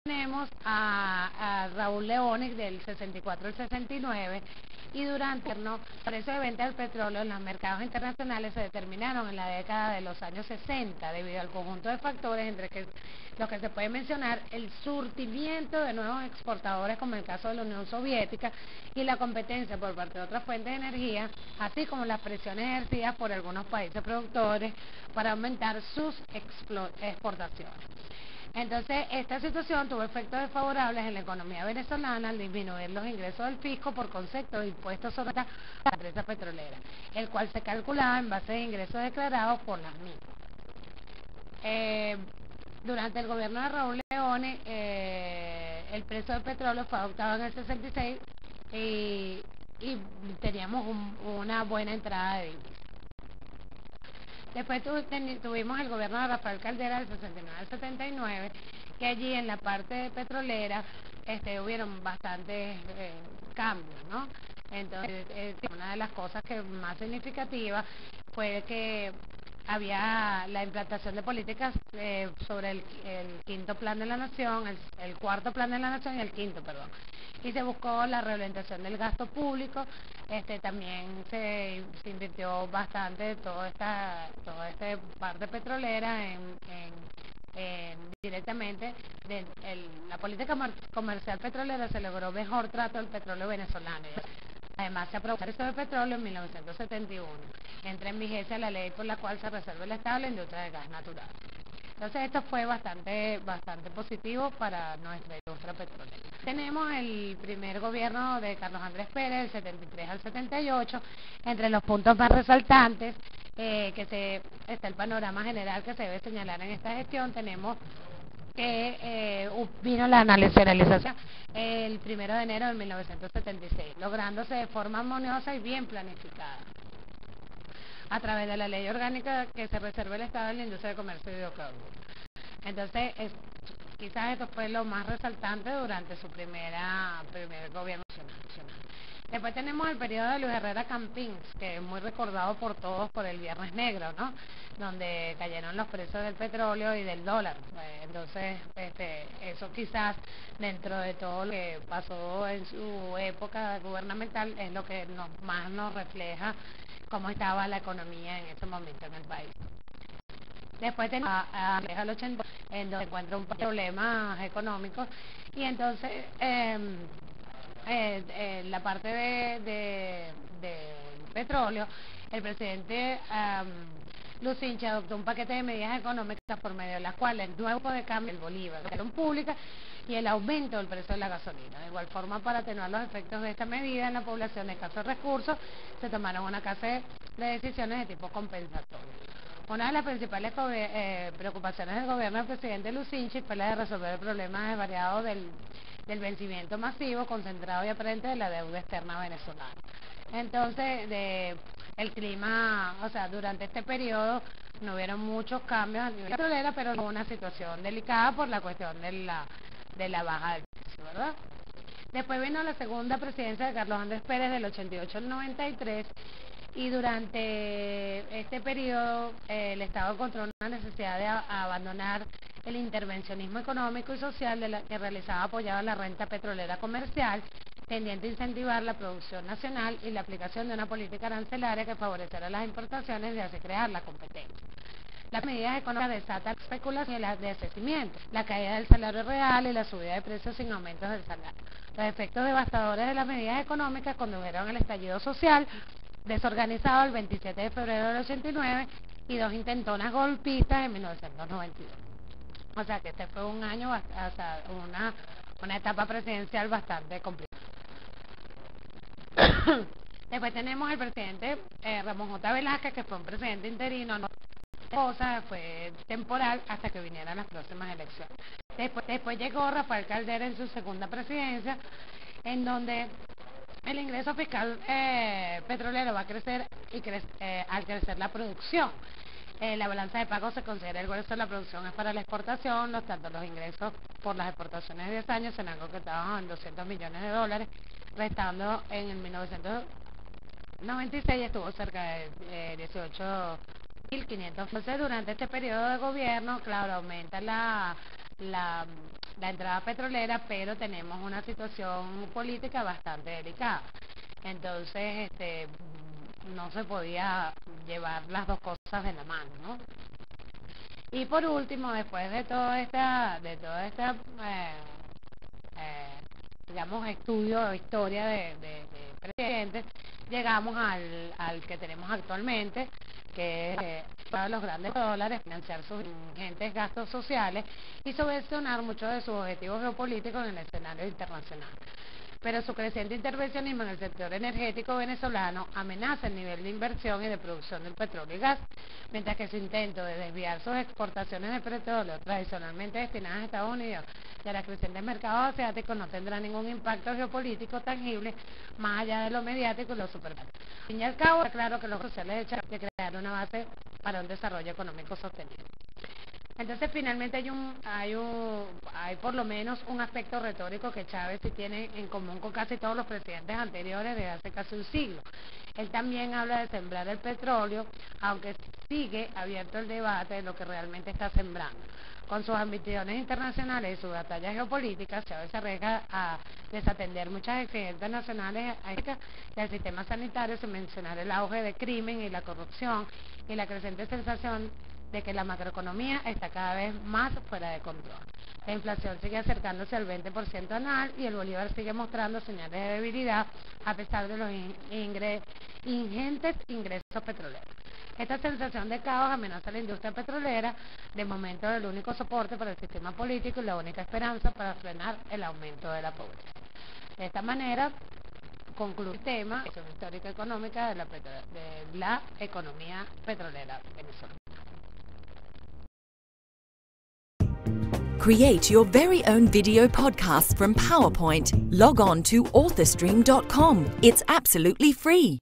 tenemos a Raúl Leónez del 64 al 69, y durante los precios de venta del petróleo en los mercados internacionales se determinaron en la década de los años 60 debido al conjunto de factores entre los que se puede mencionar el surtimiento de nuevos exportadores, como el caso de la Unión Soviética, y la competencia por parte de otras fuentes de energía, así como las presiones ejercidas por algunos países productores para aumentar sus exportaciones. Entonces, esta situación tuvo efectos desfavorables en la economía venezolana al disminuir los ingresos del fisco por concepto de impuestos sobre las empresas petroleras, el cual se calculaba en base de ingresos declarados por las mismas. Durante el gobierno de Raúl Leónez, el precio del petróleo fue adoptado en el 66 y teníamos una buena entrada de divisas. Después tuvimos el gobierno de Rafael Caldera del 69 al 79, que allí en la parte petrolera hubieron bastantes cambios, ¿no? Entonces, una de las cosas que más significativas fue que había la implantación de políticas sobre el quinto plan de la nación, el cuarto plan de la nación y el quinto, perdón. Y se buscó la reorientación del gasto público. También se invirtió bastante toda esta parte petrolera directamente la política comercial petrolera. Se logró mejor trato del petróleo venezolano. Además, se aprobó el precio del petróleo en 1971. Entra en vigencia la ley por la cual se reserva el Estado la industria de gas natural. Entonces, esto fue bastante positivo para nuestra industria petrolera. Tenemos el primer gobierno de Carlos Andrés Pérez, del 73 al 78. Entre los puntos más resaltantes, está el panorama general que se debe señalar en esta gestión. Tenemos que vino la nacionalización el 1 de enero de 1976, lográndose de forma armoniosa y bien planificada a través de la ley orgánica que se reserva el Estado en la industria de comercio de hidrocarburos. Entonces, quizás esto fue lo más resaltante durante su primer gobierno nacional. Después tenemos el periodo de Luis Herrera Campins, que es muy recordado por todos por el Viernes Negro, ¿no? Donde cayeron los precios del petróleo y del dólar. Entonces, eso quizás dentro de todo lo que pasó en su época gubernamental es lo que más nos refleja cómo estaba la economía en ese momento en el país. Después tenemos al 80, en donde encuentra un problemas económicos, y entonces la parte de petróleo, el presidente Lucinchi adoptó un paquete de medidas económicas por medio de las cuales el nuevo de cambio del bolívar, la educación pública y el aumento del precio de la gasolina. De igual forma, para atenuar los efectos de esta medida en la población de escasos recursos, se tomaron una clase de decisiones de tipo compensatorio. Una de las principales preocupaciones del gobierno del presidente Lucinchi fue la de resolver el problema desvariado del vencimiento masivo, concentrado y aparente de la deuda externa venezolana. Entonces, el clima, o sea, durante este periodo no hubieron muchos cambios a nivel petrolera, pero hubo una situación delicada por la cuestión de la baja del precio, ¿verdad? Después vino la segunda presidencia de Carlos Andrés Pérez del 88 al 93, y durante este periodo el Estado encontró una necesidad de abandonar el intervencionismo económico y social que realizaba apoyado a la renta petrolera comercial, tendiente a incentivar la producción nacional y la aplicación de una política arancelaria que favoreciera las importaciones y así crear la competencia. Las medidas económicas desatan la especulación y el descrecimiento, la caída del salario real y la subida de precios sin aumentos del salario. Los efectos devastadores de las medidas económicas condujeron al estallido social desorganizado el 27 de febrero del 89 y dos intentonas golpistas en 1992. O sea que este fue un año, o sea, una etapa presidencial bastante complicada. Después tenemos el presidente Ramón J. Velázquez, que fue un presidente interino, fue temporal hasta que vinieran las próximas elecciones. Después llegó Rafael Caldera en su segunda presidencia, en donde el ingreso fiscal petrolero va a crecer al crecer la producción. La balanza de pagos se considera el grueso de la producción es para la exportación, los ingresos por las exportaciones de 10 años serán concretados en $200 millones, restando en el 1996 estuvo cerca de 18.500. Entonces, durante este periodo de gobierno, claro, aumenta la entrada petrolera, pero tenemos una situación política bastante delicada. Entonces, no se podía llevar las dos cosas de la mano, ¿no? Y por último, después de toda esta digamos, estudio o historia de presidentes, llegamos al que tenemos actualmente, que es uno de los grandes dólares, financiar sus ingentes gastos sociales y subvencionar muchos de sus objetivos geopolíticos en el escenario internacional. Pero su creciente intervencionismo en el sector energético venezolano amenaza el nivel de inversión y de producción del petróleo y gas, mientras que su intento de desviar sus exportaciones de petróleo, tradicionalmente destinadas a Estados Unidos y a los crecientes mercados asiáticos, no tendrá ningún impacto geopolítico tangible más allá de lo mediático y lo superficial. Al fin y al cabo, está claro que los sociales echan de crear una base para un desarrollo económico sostenible. Entonces, finalmente hay por lo menos un aspecto retórico que Chávez sí tiene en común con casi todos los presidentes anteriores desde hace casi un siglo. Él también habla de sembrar el petróleo, aunque sigue abierto el debate de lo que realmente está sembrando. Con sus ambiciones internacionales y sus batallas geopolíticas, Chávez se arriesga a desatender muchas exigencias nacionales del sistema sanitario, sin mencionar el auge de crimen y la corrupción y la creciente sensación de que la macroeconomía está cada vez más fuera de control. La inflación sigue acercándose al 20% anual y el bolívar sigue mostrando señales de debilidad a pesar de los ingentes ingresos petroleros. Esta sensación de caos amenaza a la industria petrolera, de momento el único soporte para el sistema político y la única esperanza para frenar el aumento de la pobreza. De esta manera, concluye el tema de la histórica económica de la economía petrolera venezolana. Create your very own video podcast from PowerPoint. Log on to authorstream.com. It's absolutely free.